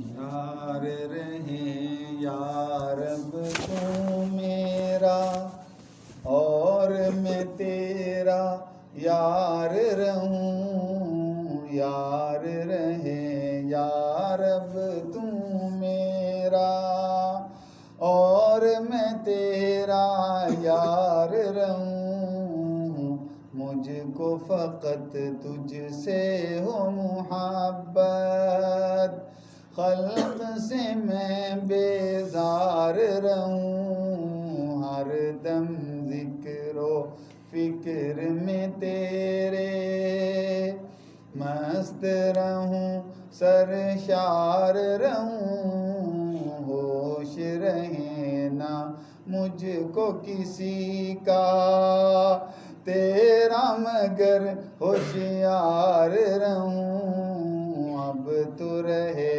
یار رہے یا رب تو میرا اور میں تیرا یار رہوں. یار رہے یا رب تو میرا اور میں تیرا یار رہوں. مجھ کو فقط تجھ سے ہو محبت، خلق سے میں بیزار رہوں. ہر دم ذکر و فکر میں تیرے مست رہوں، سرشار رہوں. ہوش رہے نہ مجھ کو کسی کا، تیرا مگر ہوشیار رہوں. اب تو رہے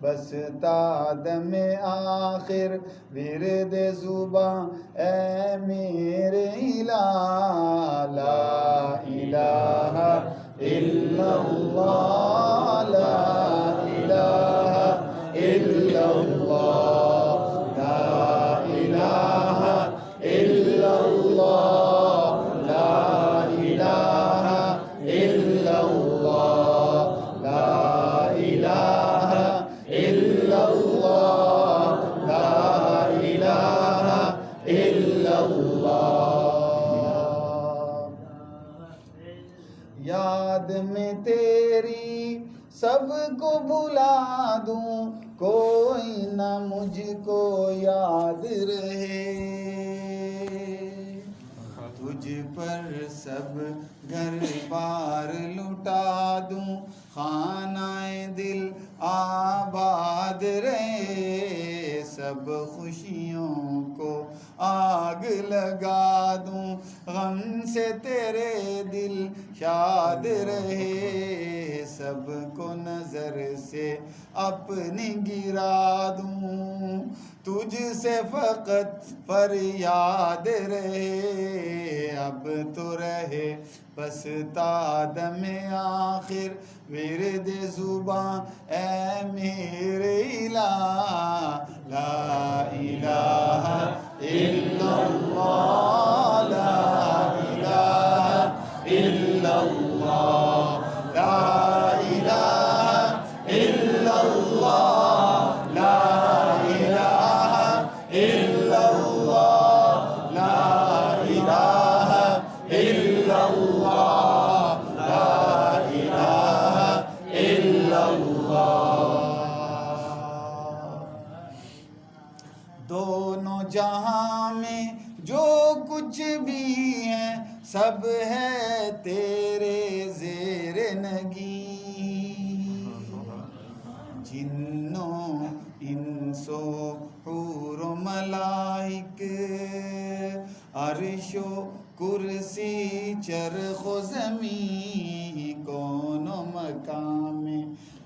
بس تا دم آخر ورد زباں اے میرے الہ. لا الہ الا اللہ، لا الہ الا اللہ، لا الہ الا اللہ، لا الہ الا اللہ، لا الہ الا اللہ، لا الہ الا اللہ. یاد میں تیری سب کو بھلا دوں، کوئی نہ مجھ کو یاد رہے. تجھ پر سب گھر بار لٹا دوں، خانہ دل آباد رہے. سب خوشیوں کو آگ لگا دوں، غم سے تیرے دل شاد رہے. سب کو نظر سے اپنی گرا دوں، تجھ سے فقط فریاد رہے. اب تو رہے بس تا دم آخر ورد زباں اے میرے الہ. لا الہ الا اللہ، لا الہ الا اللہ، لا الہ الا اللہ، لا الہ الا اللہ، لا الہ الا اللہ، لا الہ الا اللہ. دونوں جہاں میں جو کچھ بھی ہے سب ہے تیرے زیر نگی. جنوں انسو حور و ملائک، عرش و کرسی چرخ و زمین، کون و مقام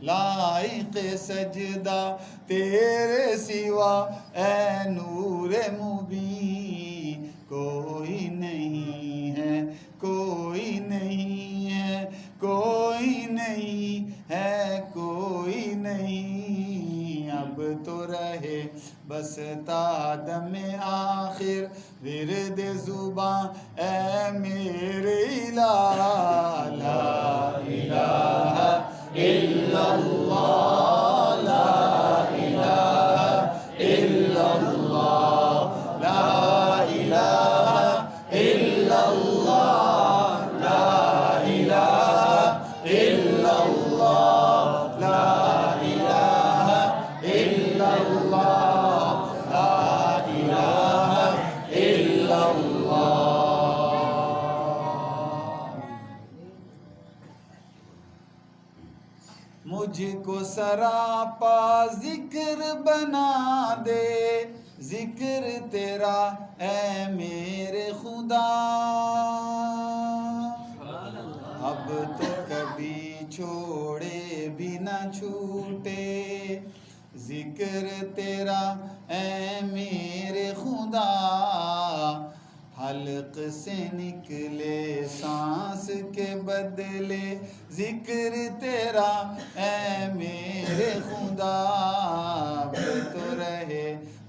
لائق سجدہ تیرے سوا اے نور مبین. کوئی نہیں ہے، کوئی نہیں ہے، کوئی نہیں ہے، کوئی نہیں. اب تو رہے بس تا دم آخر ورد زباں اے میرے الہ. لا الہ الا اللہ، لا الہ الا اللہ، لا الہ الا اللہ، لا الہ الا اللہ، لا الہ الا اللہ، لا الہ الا اللہ. مجھ کو سراپا ذکر بنا دے، ذکر تیرا اے میرے خدا. اب تو کبھی چھوڑے بھی نہ چھوٹے، ذکر تیرا اے میرے خدا. حلق سے نکلے سانس کے بدلے ذکر تیرا اے میرے خدا.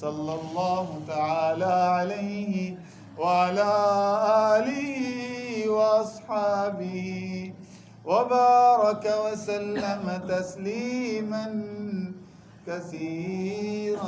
صلى الله تعالى عليه وعلى آله وأصحابه وبارك وسلم تسليما كثيرا.